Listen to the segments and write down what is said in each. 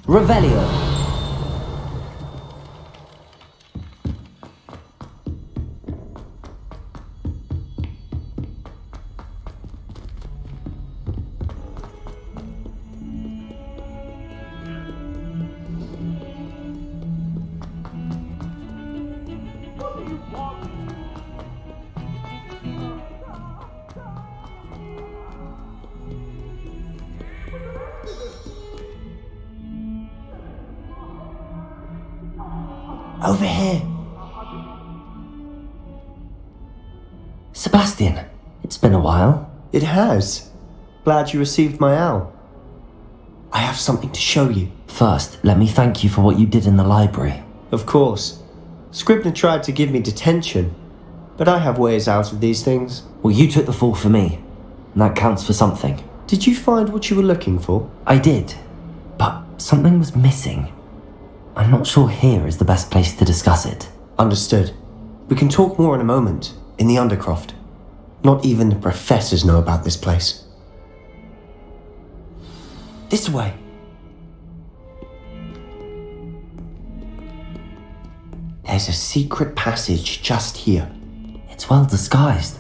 Revelio. Over here. Sebastian, it's been a while. It has. Glad you received my owl. I have something to show you. First, let me thank you for what you did in the library. Of course. Scribner tried to give me detention, but I have ways out of these things. Well, you took the fall for me, and that counts for something. Did you find what you were looking for? I did, but something was missing. I'm not sure here is the best place to discuss it. Understood. We can talk more in a moment, in the Undercroft. Not even the professors know about this place. This way. There's a secret passage just here. It's well disguised.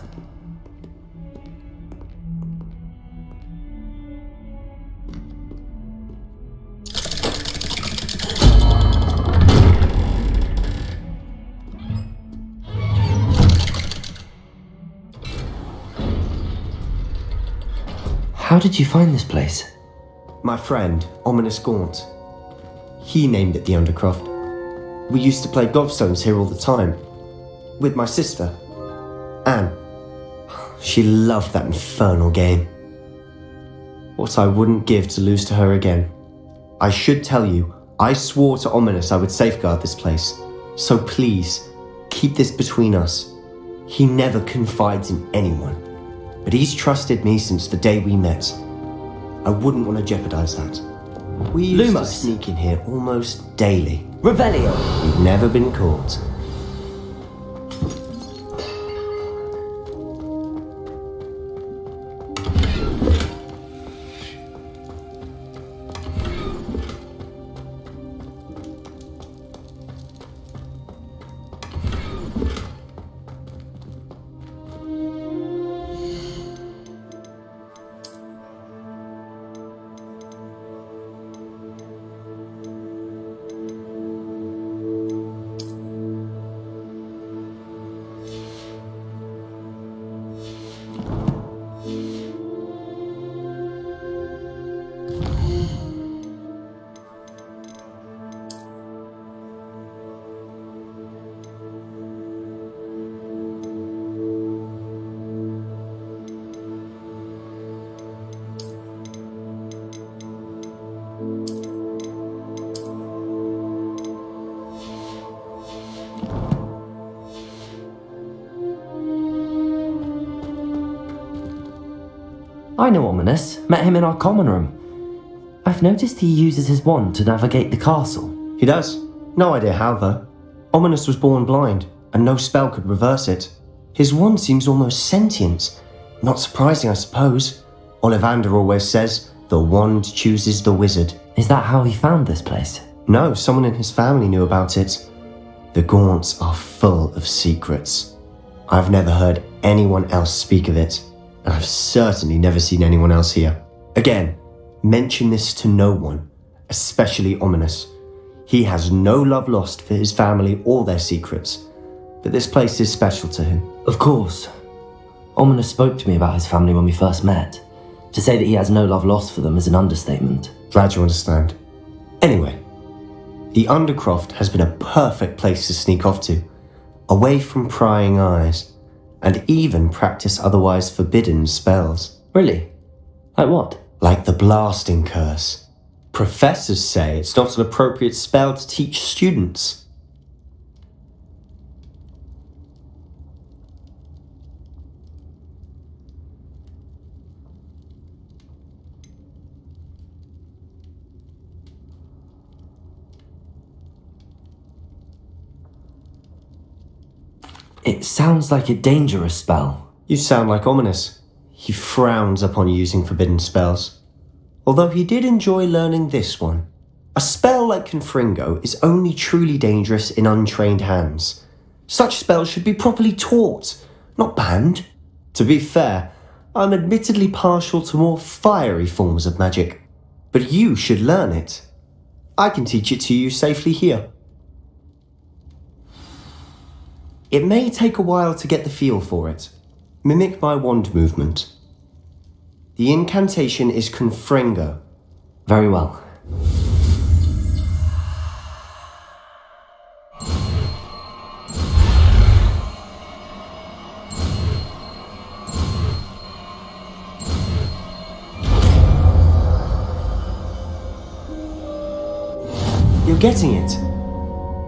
How did you find this place? My friend, Ominous Gaunt. He named it the Undercroft. We used to play gobstones here all the time. With my sister, Anne. She loved that infernal game. What I wouldn't give to lose to her again. I should tell you, I swore to Ominous I would safeguard this place. So please, keep this between us. He never confides in anyone. But he's trusted me since the day we met. I wouldn't want to jeopardize that. We used to sneak in here almost daily. Revelio. We've never been caught. I know Ominous. Met him in our common room. I've noticed he uses his wand to navigate the castle. He does. No idea how, though. Ominous was born blind, and no spell could reverse it. His wand seems almost sentient. Not surprising, I suppose. Ollivander always says, the wand chooses the wizard. Is that how he found this place? No, someone in his family knew about it. The Gaunts are full of secrets. I've never heard anyone else speak of it. And I've certainly never seen anyone else here. Again, mention this to no one, especially Ominous. He has no love lost for his family or their secrets, but this place is special to him. Of course. Ominous spoke to me about his family when we first met. To say that he has no love lost for them is an understatement. Glad you understand. Anyway, the Undercroft has been a perfect place to sneak off to, away from prying eyes, and even practice otherwise forbidden spells. Really? Like what? Like the blasting curse. Professors say it's not an appropriate spell to teach students. It sounds like a dangerous spell. You sound like Ominous. He frowns upon using forbidden spells. Although he did enjoy learning this one. A spell like Confringo is only truly dangerous in untrained hands. Such spells should be properly taught, not banned. To be fair, I'm admittedly partial to more fiery forms of magic, but you should learn it. I can teach it to you safely here. It may take a while to get the feel for it. Mimic my wand movement. The incantation is Confringo. Very well. You're getting it.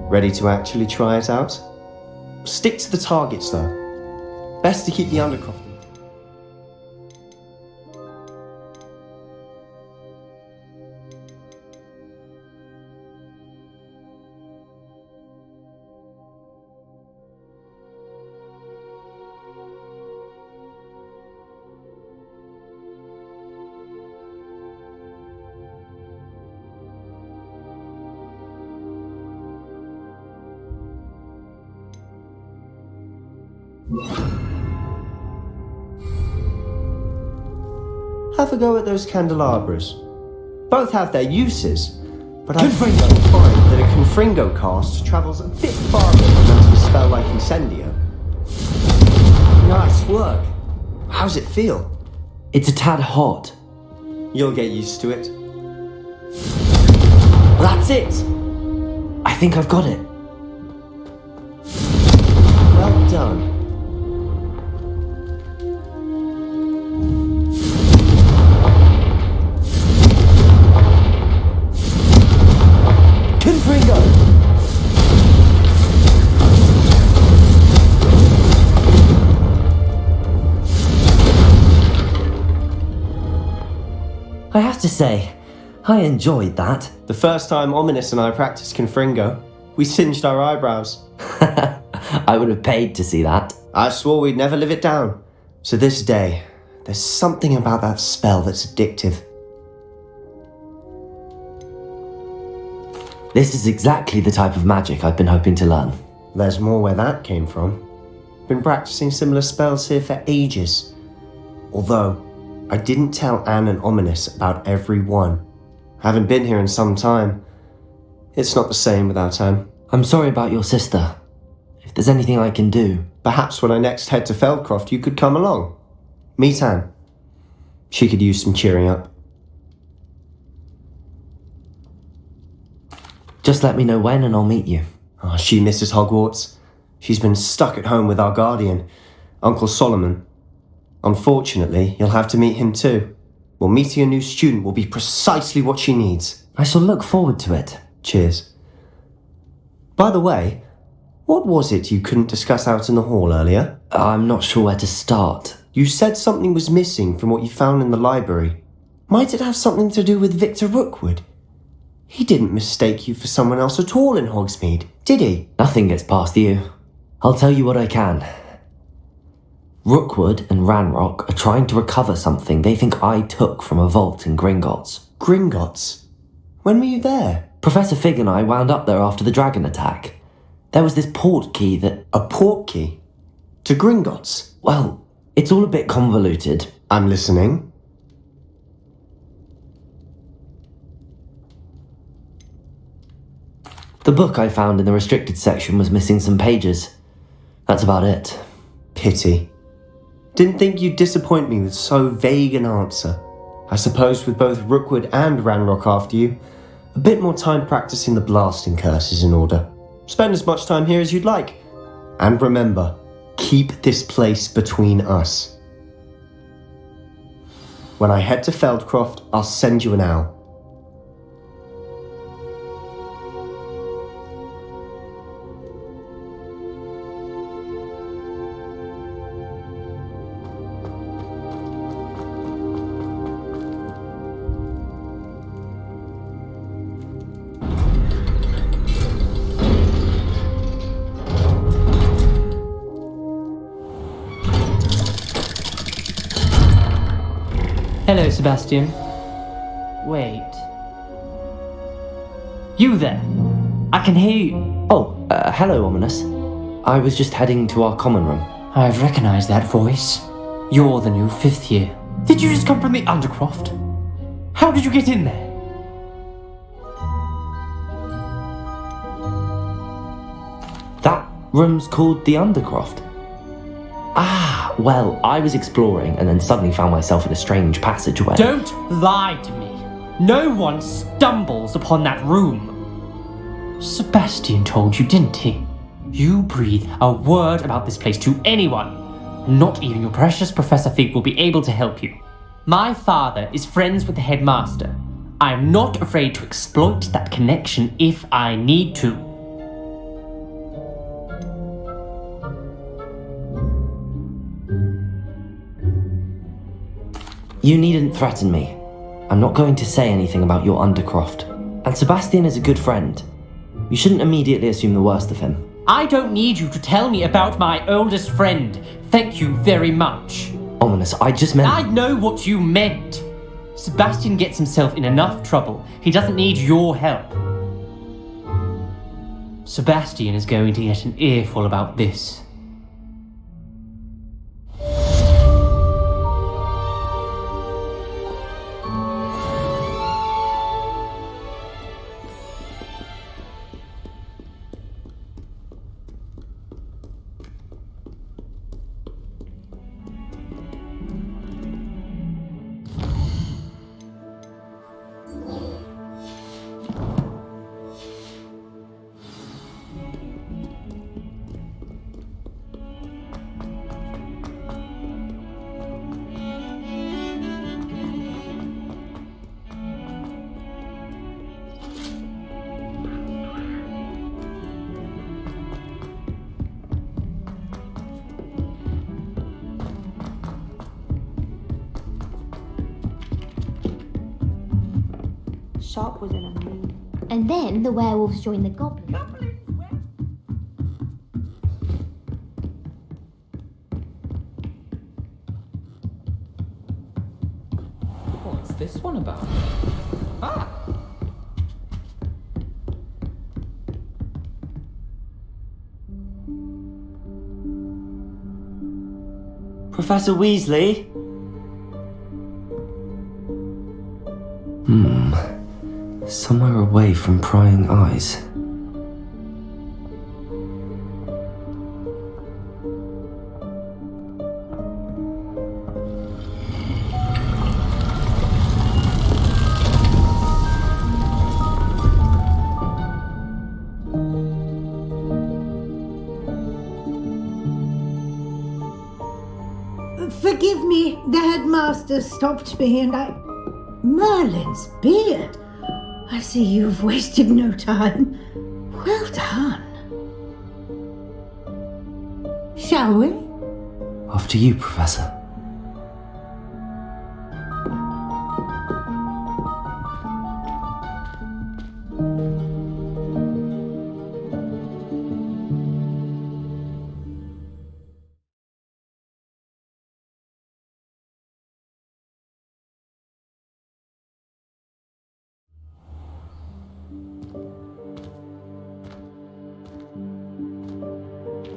Ready to actually try it out? Stick to the targets though. Best to keep the undercroft. Have a go at those candelabras. Both have their uses, but I find that a Confringo cast travels a bit farther than a spell like Incendio. Nice work. How's it feel? It's a tad hot. You'll get used to it. That's it! I think I've got it. Well done. I have to say, I enjoyed that. The first time Ominous and I practiced Confringo, we singed our eyebrows. I would have paid to see that. I swore we'd never live it down. So this day, there's something about that spell that's addictive. This is exactly the type of magic I've been hoping to learn. There's more where that came from. Been practicing similar spells here for ages. Although, I didn't tell Anne and Ominous about every one. Haven't been here in some time. It's not the same without Anne. I'm sorry about your sister. If there's anything I can do... Perhaps when I next head to Feldcroft, you could come along. Meet Anne. She could use some cheering up. Just let me know when and I'll meet you. Oh, she misses Hogwarts. She's been stuck at home with our guardian, Uncle Solomon. Unfortunately, you'll have to meet him too. Well, meeting a new student will be precisely what she needs. I shall look forward to it. Cheers. By the way, what was it you couldn't discuss out in the hall earlier? I'm not sure where to start. You said something was missing from what you found in the library. Might it have something to do with Victor Rookwood? He didn't mistake you for someone else at all in Hogsmeade, did he? Nothing gets past you. I'll tell you what I can. Rookwood and Ranrock are trying to recover something they think I took from a vault in Gringotts. Gringotts? When were you there? Professor Fig and I wound up there after the dragon attack. There was this port key that... A port key? To Gringotts? Well, it's all a bit convoluted. I'm listening. The book I found in the restricted section was missing some pages. That's about it. Pity. Didn't think you'd disappoint me with so vague an answer. I suppose with both Rookwood and Ranrock after you, a bit more time practicing the blasting curse is in order. Spend as much time here as you'd like. And remember, keep this place between us. When I head to Feldcroft, I'll send you an owl. Hello, Sebastian. Wait. You there? I can hear you. Oh, hello, Ominous. I was just heading to our common room. I've recognized that voice. You're the new 5th year. Did you just come from the Undercroft? How did you get in there? That room's called the Undercroft. Ah, well, I was exploring and then suddenly found myself in a strange passageway. Don't lie to me. No one stumbles upon that room. Sebastian told you, didn't he? You breathe a word about this place to anyone, and not even your precious Professor Fig will be able to help you. My father is friends with the headmaster. I am not afraid to exploit that connection if I need to. You needn't threaten me. I'm not going to say anything about your Undercroft. And Sebastian is a good friend. You shouldn't immediately assume the worst of him. I don't need you to tell me about my oldest friend. Thank you very much. Ominous, I just meant... I know what you meant. Sebastian gets himself in enough trouble. He doesn't need your help. Sebastian is going to get an earful about this. Sharp was in a mood. And then the werewolves joined the goblins. What's this one about? Ah! Professor Weasley? Somewhere away from prying eyes. Forgive me, the headmaster stopped me and I... Merlin's beard! I see you've wasted no time. Well done. Shall we? After you, Professor.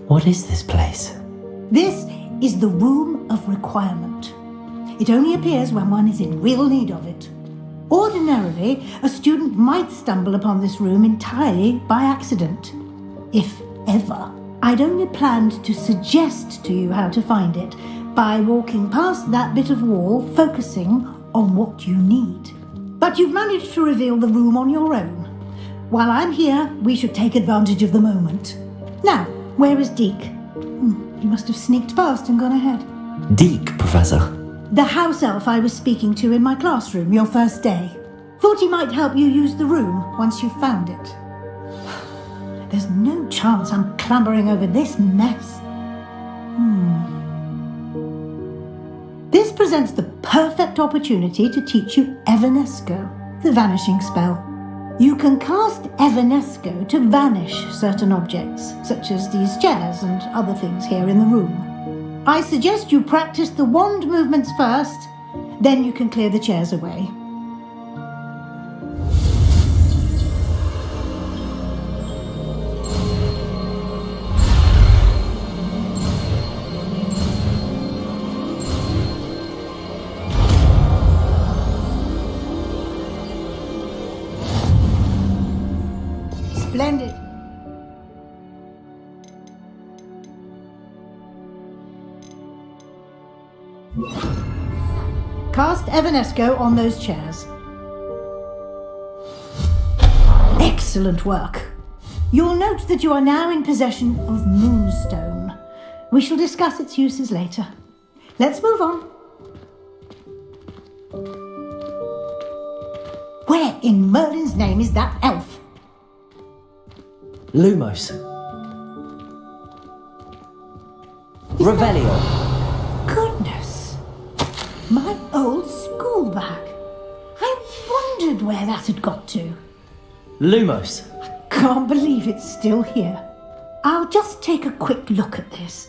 What is this place? This is the Room of Requirement. It only appears when one is in real need of it. Ordinarily, a student might stumble upon this room entirely by accident. If ever. I'd only planned to suggest to you how to find it by walking past that bit of wall, focusing on what you need. But you've managed to reveal the room on your own. While I'm here, we should take advantage of the moment. Now, where is Deke? He must have sneaked past and gone ahead. Deke, Professor. The house elf I was speaking to in my classroom your first day. Thought he might help you use the room once you found it. There's no chance I'm clambering over this mess. This presents the perfect opportunity to teach you Evanesco, the vanishing spell. You can cast Evanesco to vanish certain objects, such as these chairs and other things here in the room. I suggest you practice the wand movements first, then you can clear the chairs away. Cast Evanesco on those chairs. Excellent work. You'll note that you are now in possession of Moonstone. We shall discuss its uses later. Let's move on. Where in Merlin's name is that elf? Lumos. Revelio. Goodness. My old school bag. I wondered where that had got to. Lumos. Can't believe it's still here. I'll just take a quick look at this.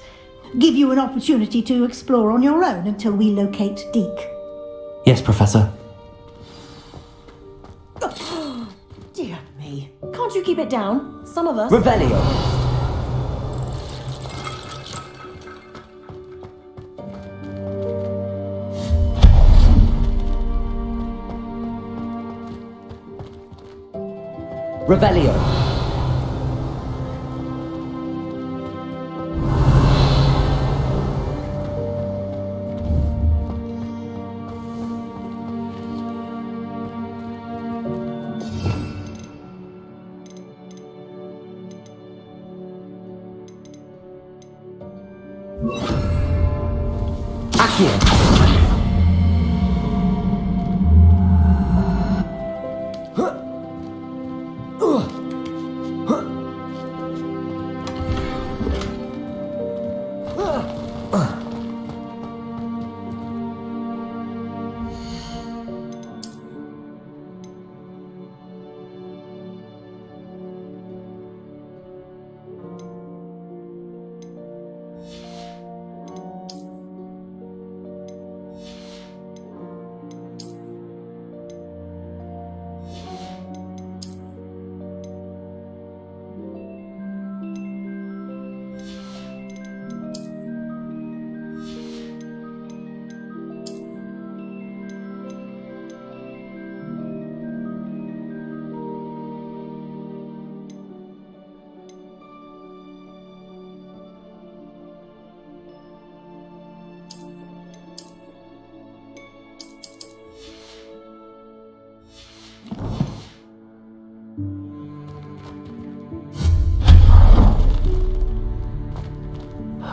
Give you an opportunity to explore on your own until we locate Deke. Yes, Professor. Dear me. Can't you keep it down? Some of us... Revelio. Revelio. Accio.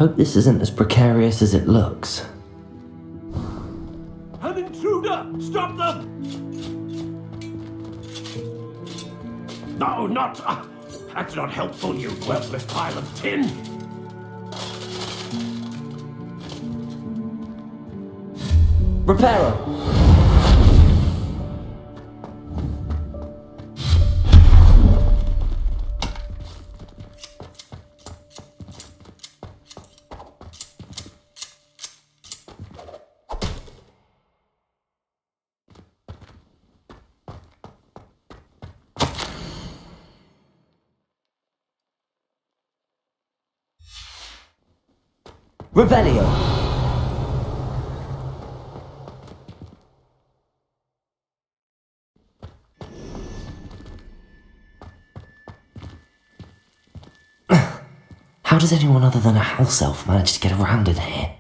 Hope this isn't as precarious as it looks. An intruder! Stop them! No, not... that's not helpful, you worthless pile of tin! Reparo. Revelio. How does anyone other than a house elf manage to get around in here?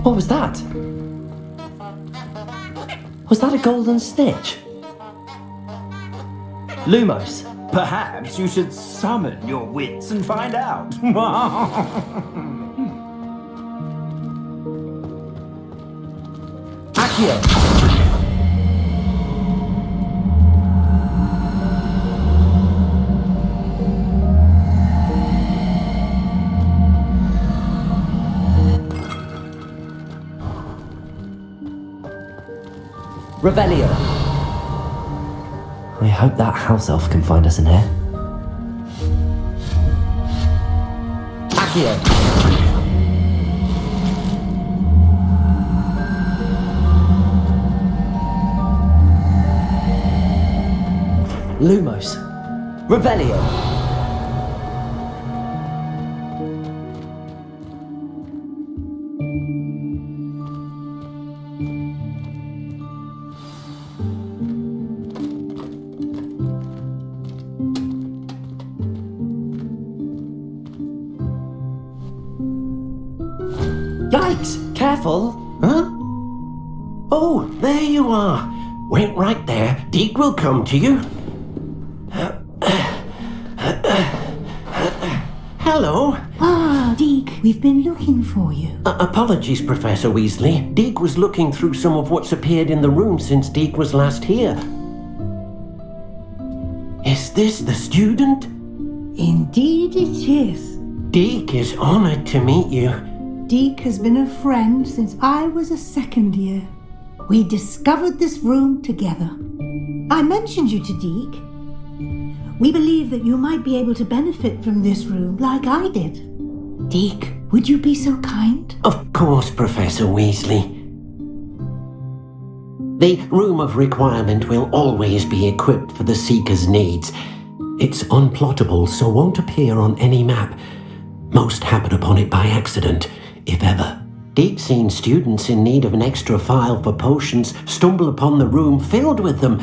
What was that? Was that a golden snitch? Lumos. Perhaps you should summon your wits and find out. Accio. Revelio. I hope that house elf can find us in here. Accio. Lumos. Revelio. Yikes! Careful! Huh? Oh, there you are. Wait right there. Deke will come to you. Hello. Ah, Deke, we've been looking for you. Apologies, Professor Weasley. Deke was looking through some of what's appeared in the room since Deke was last here. Is this the student? Indeed it is. Deke is honored to meet you. Deke has been a friend since I was a second year. We discovered this room together. I mentioned you to Deke. We believe that you might be able to benefit from this room like I did. Deke, would you be so kind? Of course, Professor Weasley. The Room of Requirement will always be equipped for the Seeker's needs. It's unplottable, so won't appear on any map. Most happen upon it by accident, if ever. Deke's seen students in need of an extra file for potions stumble upon the room filled with them.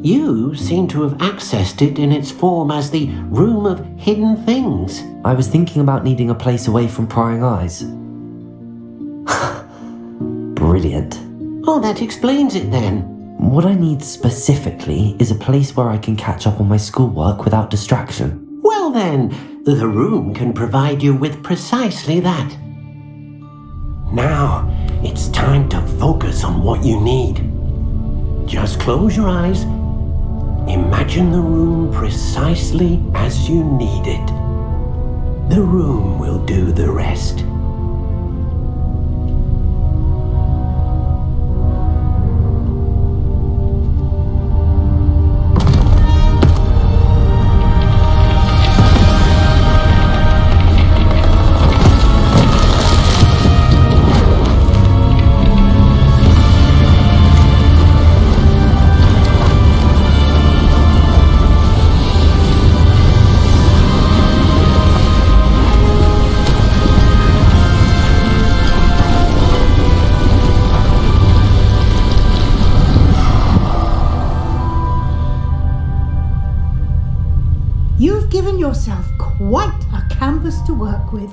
You seem to have accessed it in its form as the Room of Hidden Things. I was thinking about needing a place away from prying eyes. Brilliant. Oh, that explains it then. What I need specifically is a place where I can catch up on my schoolwork without distraction. Well then, the room can provide you with precisely that. Now, it's time to focus on what you need. Just close your eyes. Imagine the room precisely as you need it. The room will do the rest. You've given yourself quite a canvas to work with.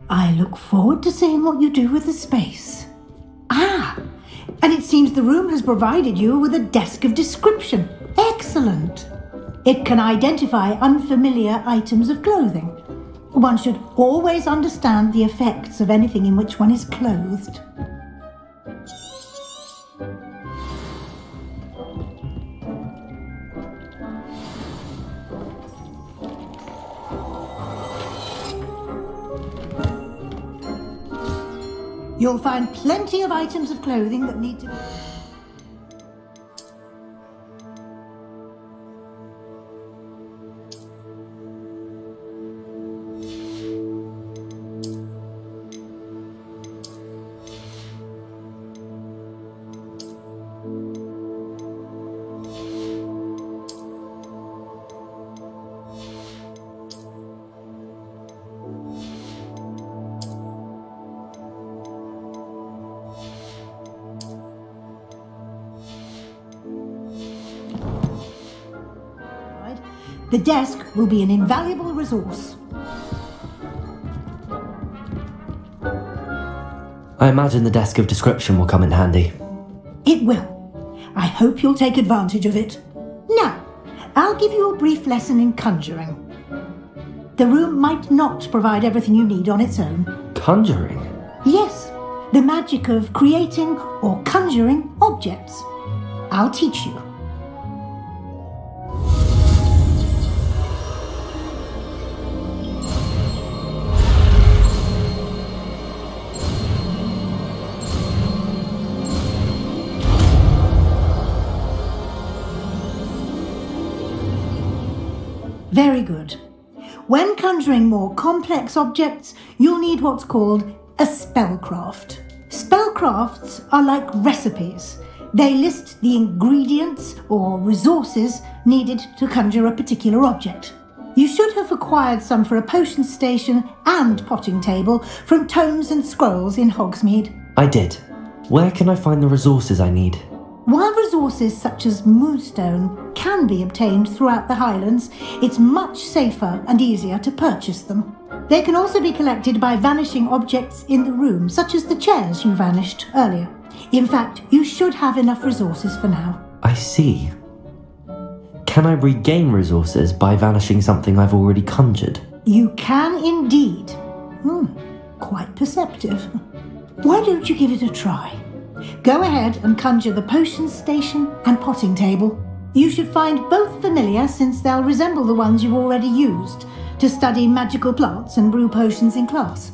I look forward to seeing what you do with the space. Ah, and it seems the room has provided you with a desk of description. Excellent. It can identify unfamiliar items of clothing. One should always understand the effects of anything in which one is clothed. You'll find plenty of items of clothing that need to be... The desk will be an invaluable resource. I imagine the desk of description will come in handy. It will. I hope you'll take advantage of it. Now, I'll give you a brief lesson in conjuring. The room might not provide everything you need on its own. Conjuring? Yes, the magic of creating or conjuring objects. I'll teach you. Very good. When conjuring more complex objects, you'll need what's called a spellcraft. Spellcrafts are like recipes. They list the ingredients or resources needed to conjure a particular object. You should have acquired some for a potion station and potting table from tomes and scrolls in Hogsmeade. I did. Where can I find the resources I need? While resources such as moonstone, can be obtained throughout the Highlands, it's much safer and easier to purchase them. They can also be collected by vanishing objects in the room, such as the chairs you vanished earlier. In fact, you should have enough resources for now. I see. Can I regain resources by vanishing something I've already conjured? You can indeed. Quite perceptive. Why don't you give it a try? Go ahead and conjure the potions station and potting table. You should find both familiar, since they'll resemble the ones you've already used to study magical plants and brew potions in class.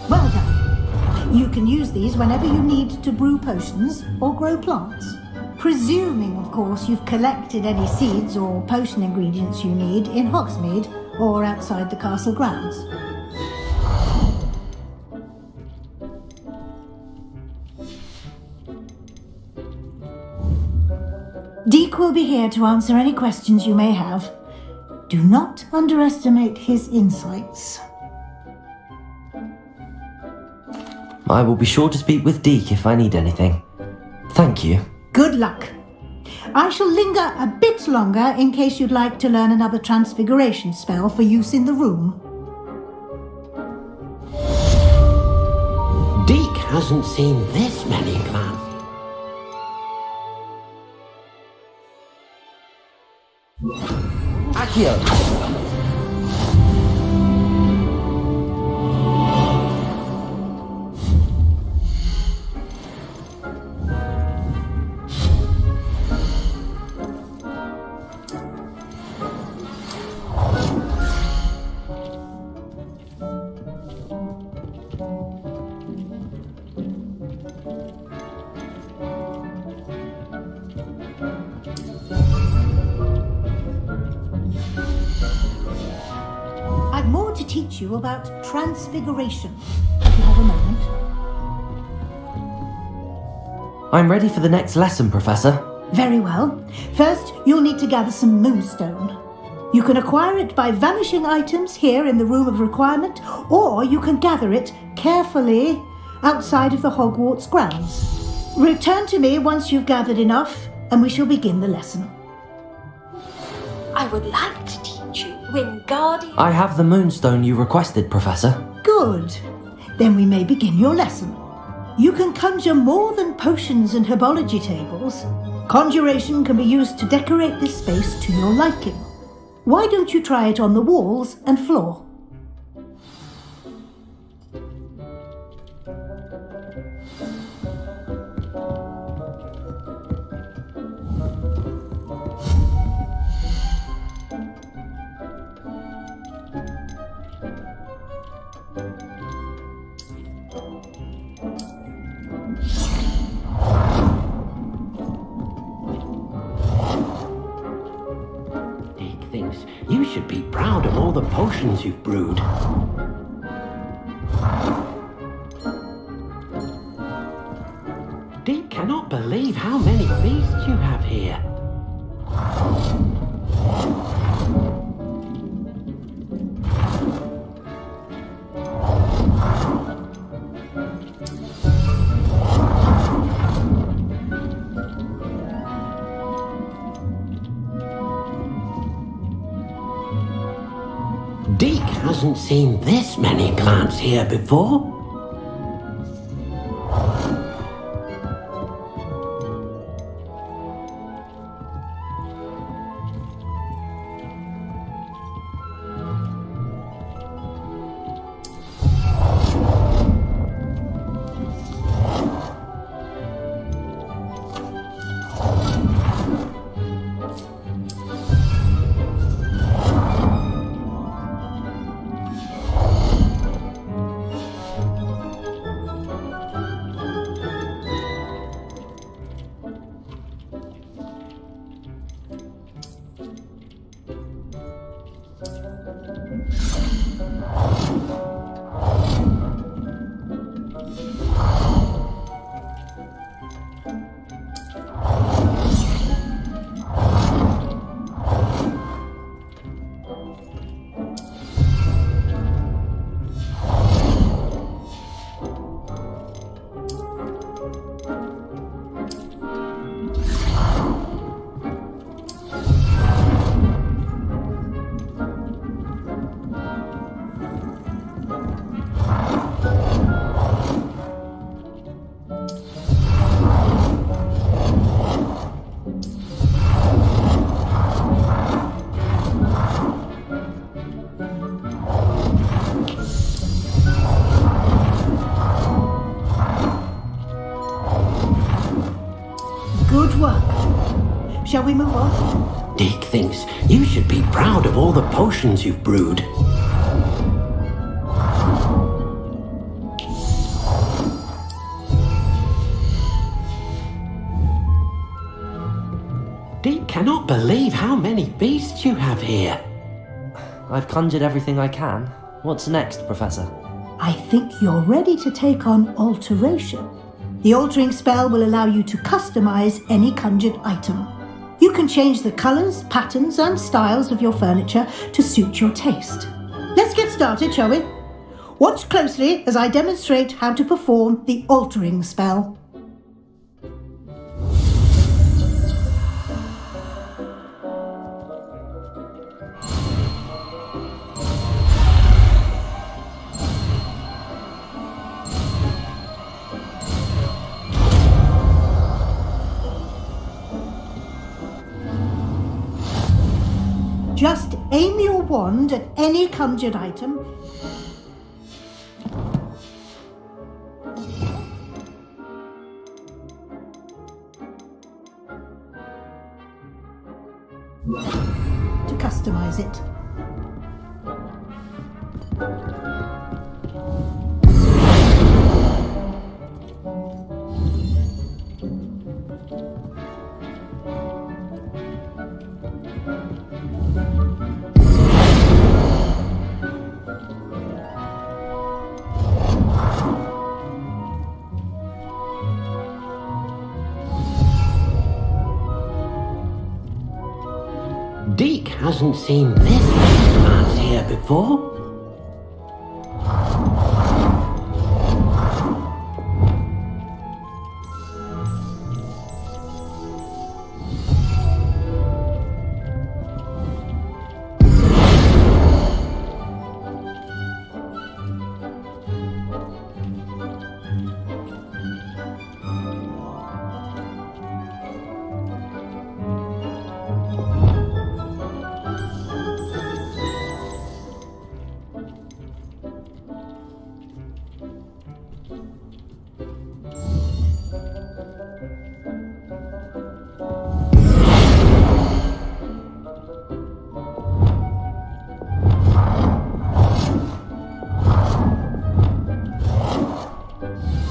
Well done. You can use these whenever you need to brew potions or grow plants. Presuming, of course, you've collected any seeds or potion ingredients you need in Hogsmeade or outside the castle grounds. Deke will be here to answer any questions you may have. Do not underestimate his insights. I will be sure to speak with Deke if I need anything. Thank you. Good luck. I shall linger a bit longer in case you'd like to learn another transfiguration spell for use in the room. Deke hasn't seen this many plants. Accio! I've more to teach you about transfiguration, if you have a moment. I'm ready for the next lesson, Professor. Very well. First, you'll need to gather some moonstone. You can acquire it by vanishing items here in the Room of Requirement, or you can gather it carefully outside of the Hogwarts grounds. Return to me once you've gathered enough, and we shall begin the lesson. I would like to teach you Wingardium. I have the moonstone you requested, Professor. Good. Then we may begin your lesson. You can conjure more than potions and herbology tables. Conjuration can be used to decorate this space to your liking. Why don't you try it on the walls and floor? potions you've brewed. Deep cannot believe how many beasts you have here. Deke hasn't seen this many plants here before. Good work. Shall we move on? Deke thinks you should be proud of all the potions you've brewed. Deke cannot believe how many beasts you have here. I've conjured everything I can. What's next, Professor? I think you're ready to take on alteration. The altering spell will allow you to customize any conjured item. You can change the colors, patterns, and styles of your furniture to suit your taste. Let's get started, shall we? Watch closely as I demonstrate how to perform the altering spell. Just aim your wand at any conjured item. To customize it. Deke hasn't seen this many plants here before.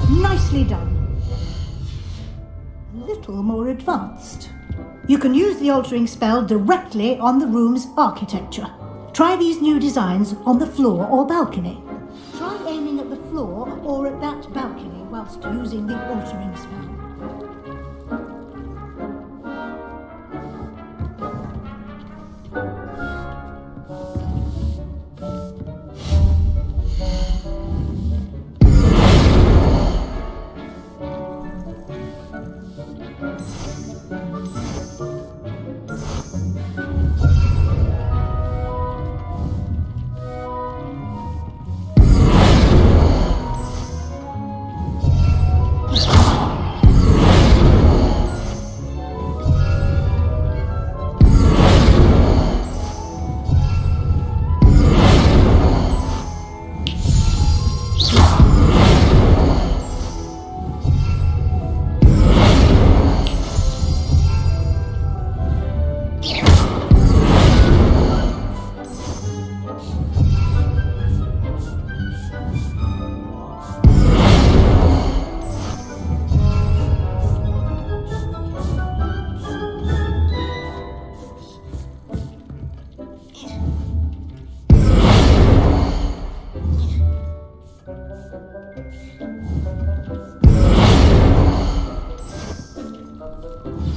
Nicely done. A little more advanced. You can use the altering spell directly on the room's architecture. Try Try these new designs on the floor or balcony. Try aiming at the floor or at that balcony whilst using the altering spell.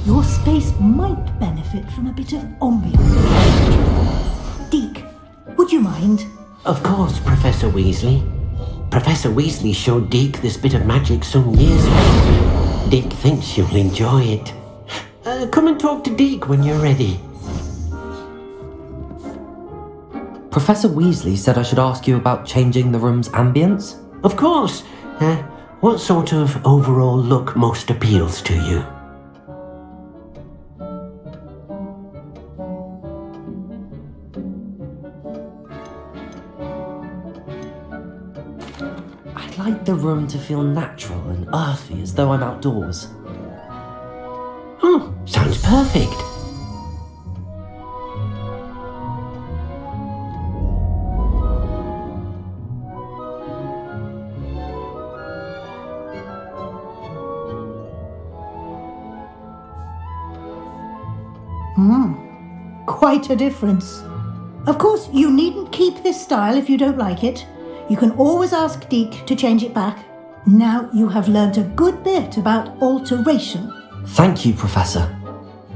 Your space might benefit from a bit of ambience. Deke, would you mind? Of course, Professor Weasley. Professor Weasley showed Deke this bit of magic some years ago. Deke thinks you'll enjoy it. Come and talk to Deke when you're ready. Professor Weasley said I should ask you about changing the room's ambience? Of course. What sort of overall look most appeals to you? I'd like the room to feel natural and earthy, as though I'm outdoors. Oh, sounds perfect. Quite a difference. Of course, you needn't keep this style if you don't like it. You can always ask Deke to change it back. Now you have learnt a good bit about alteration. Thank you, Professor.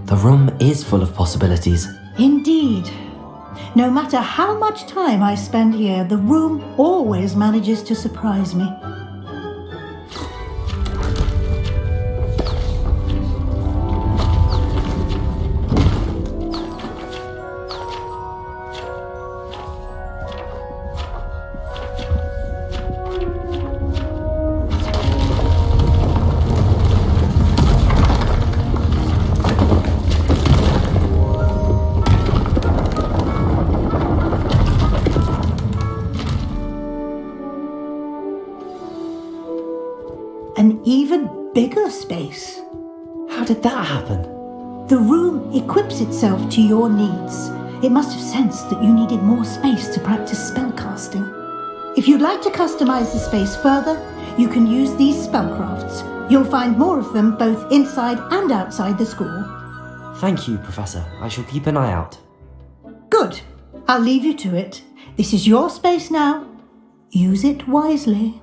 The room is full of possibilities. Indeed. No matter how much time I spend here, the room always manages to surprise me. An even bigger space. How did that happen? The room equips itself to your needs. It must have sensed that you needed more space to practice spellcasting. If you'd like to customize the space further, you can use these spellcrafts. You'll find more of them both inside and outside the school. Thank you, Professor. I shall keep an eye out. Good. I'll leave you to it. This is your space now. Use it wisely.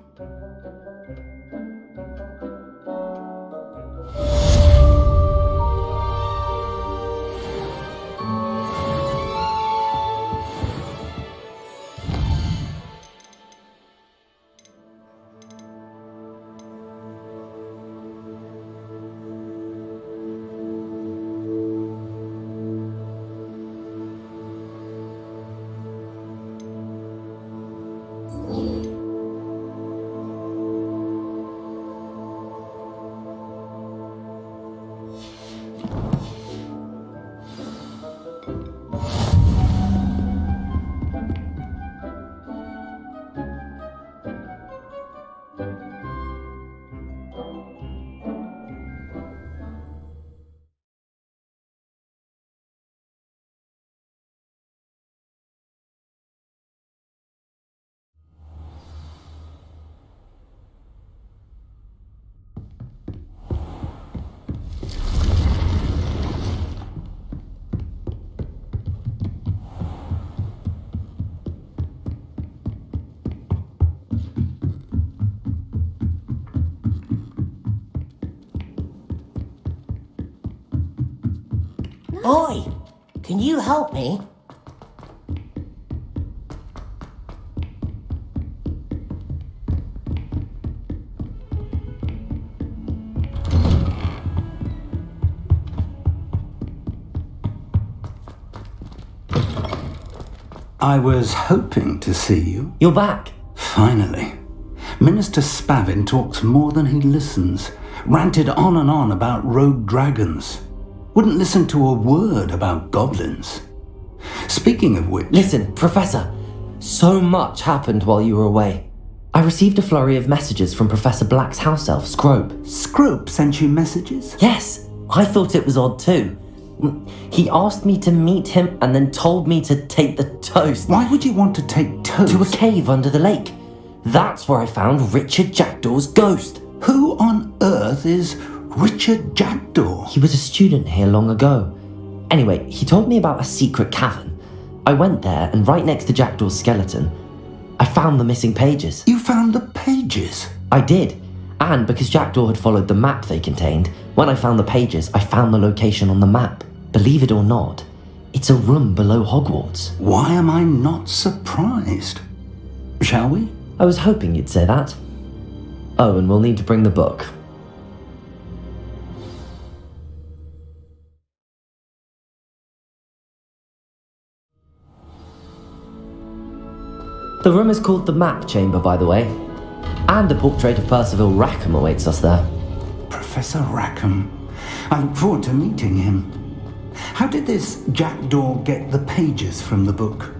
Oi! Can you help me? I was hoping to see you. You're back. Finally. Minister Spavin talks more than he listens. Ranted on and on about rogue dragons. Wouldn't listen to a word about goblins. Speaking of which... Listen, Professor. So much happened while you were away. I received a flurry of messages from Professor Black's house elf, Scrope. Scrope sent you messages? Yes, I thought it was odd too. He asked me to meet him and then told me to take the toast. Why would you want to take toast? To a cave under the lake. That's where I found Richard Jackdaw's ghost. Who on earth is Richard Jackdaw? He was a student here long ago. Anyway, he told me about a secret cavern. I went there, and right next to Jackdaw's skeleton, I found the missing pages. You found the pages? I did. And because Jackdaw had followed the map they contained, when I found the pages, I found the location on the map. Believe it or not, it's a room below Hogwarts. Why am I not surprised? Shall we? I was hoping you'd say that. Oh, and we'll need to bring the book. The room is called the Map Chamber, by the way. And a portrait of Percival Rackham awaits us there. Professor Rackham. I look forward to meeting him. How did this Jackdaw get the pages from the book?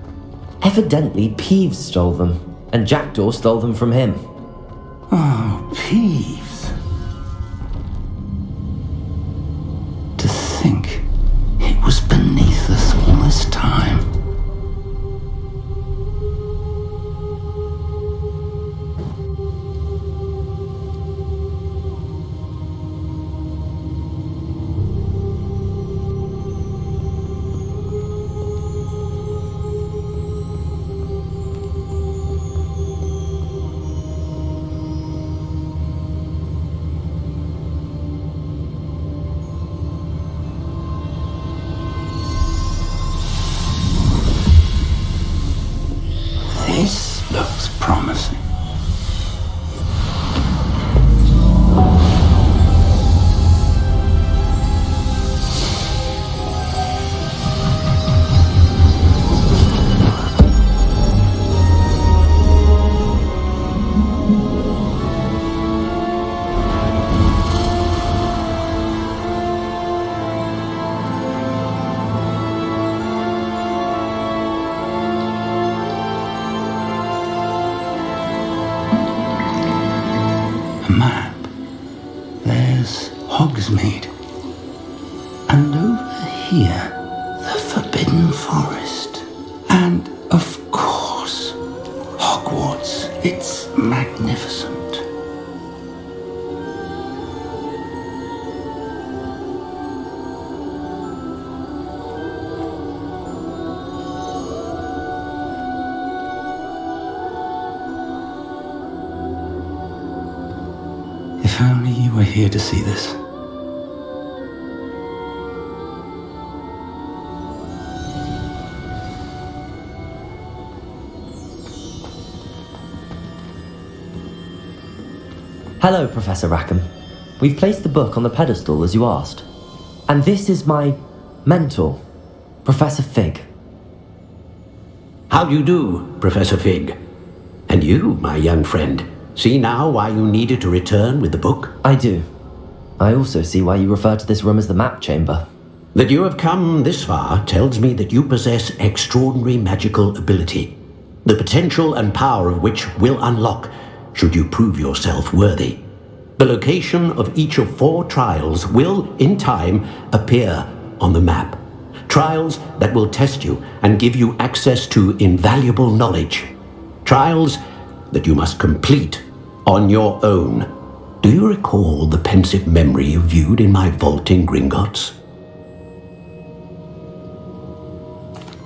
Evidently, Peeves stole them, and Jackdaw stole them from him. Oh, Peeves. To think it was beneath us all this time. This looks promising. Map. There's Hogsmeade. And over here, the Forbidden Forest. And, of course, Hogwarts. It's magnificent. If only you were here to see this. Hello, Professor Rackham. We've placed the book on the pedestal as you asked. And this is my mentor, Professor Fig. How do you do, Professor Fig? And you, my young friend, see now why you needed to return with the book? I do. I also see why you refer to this room as the Map Chamber. That you have come this far tells me that you possess extraordinary magical ability, the potential and power of which will unlock should you prove yourself worthy. The location of each of 4 trials will, in time, appear on the map. Trials that will test you and give you access to invaluable knowledge. Trials that you must complete on your own. Do you recall the pensive memory you viewed in my vault in Gringotts?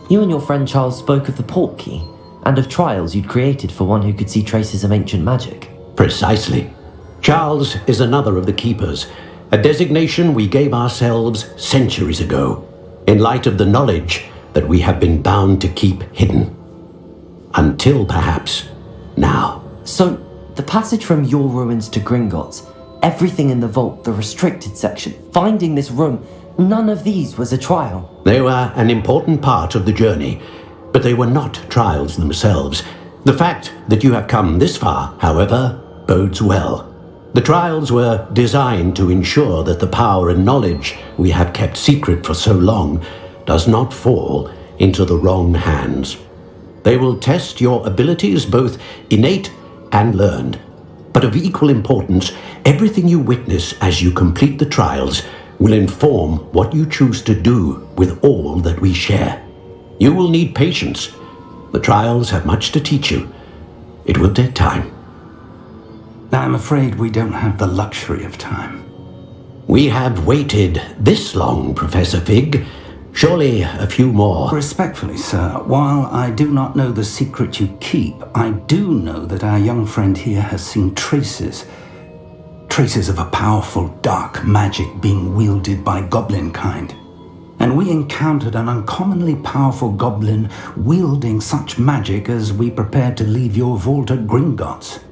You and your friend Charles spoke of the Portkey, and of trials you'd created for one who could see traces of ancient magic. Precisely. Charles is another of the Keepers, a designation we gave ourselves centuries ago. in light of the knowledge that we have been bound to keep hidden. Until perhaps now. So, the passage from your ruins to Gringotts, everything in the vault, the restricted section, finding this room, none of these was a trial. They were an important part of the journey, but they were not trials themselves. The fact that you have come this far, however, bodes well. The trials were designed to ensure that the power and knowledge we have kept secret for so long does not fall into the wrong hands. They will test your abilities, both innate and learned. But of equal importance, everything you witness as you complete the trials will inform what you choose to do with all that we share. You will need patience. The trials have much to teach you. It will take time. I'm afraid we don't have the luxury of time. We have waited this long, Professor Fig. Surely a few more. Respectfully, sir, while I do not know the secret you keep, I do know that our young friend here has seen traces of a powerful dark magic being wielded by goblin kind. And we encountered an uncommonly powerful goblin wielding such magic as we prepared to leave your vault at Gringotts.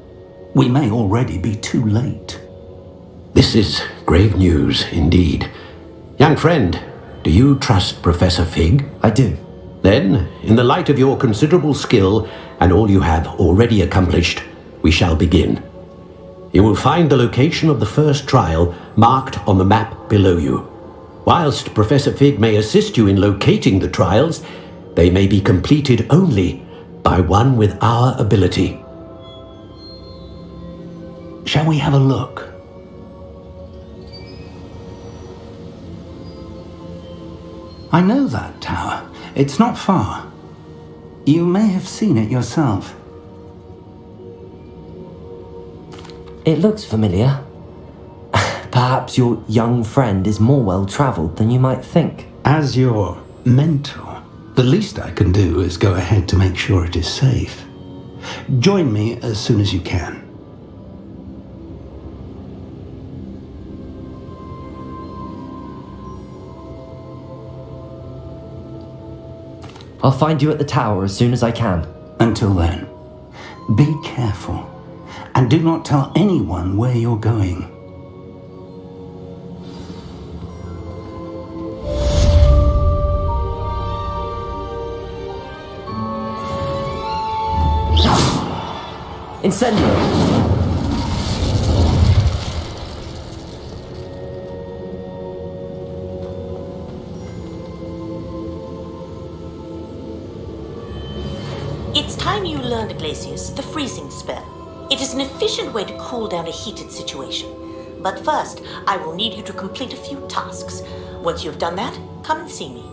We may already be too late. This is grave news indeed. Young friend, do you trust Professor Fig? I do. Then, in the light of your considerable skill and all you have already accomplished, we shall begin. You will find the location of the first trial marked on the map below you. Whilst Professor Fig may assist you in locating the trials, they may be completed only by one with our ability. Shall we have a look? I know that tower. It's not far. You may have seen it yourself. It looks familiar. Perhaps your young friend is more well-travelled than you might think. As your mentor, the least I can do is go ahead to make sure it is safe. Join me as soon as you can. I'll find you at the tower as soon as I can. Until then, be careful, and do not tell anyone where you're going. Incendio! It's time you learned, Glacius, the freezing spell. It is an efficient way to cool down a heated situation. But first, I will need you to complete a few tasks. Once you've done that, come and see me.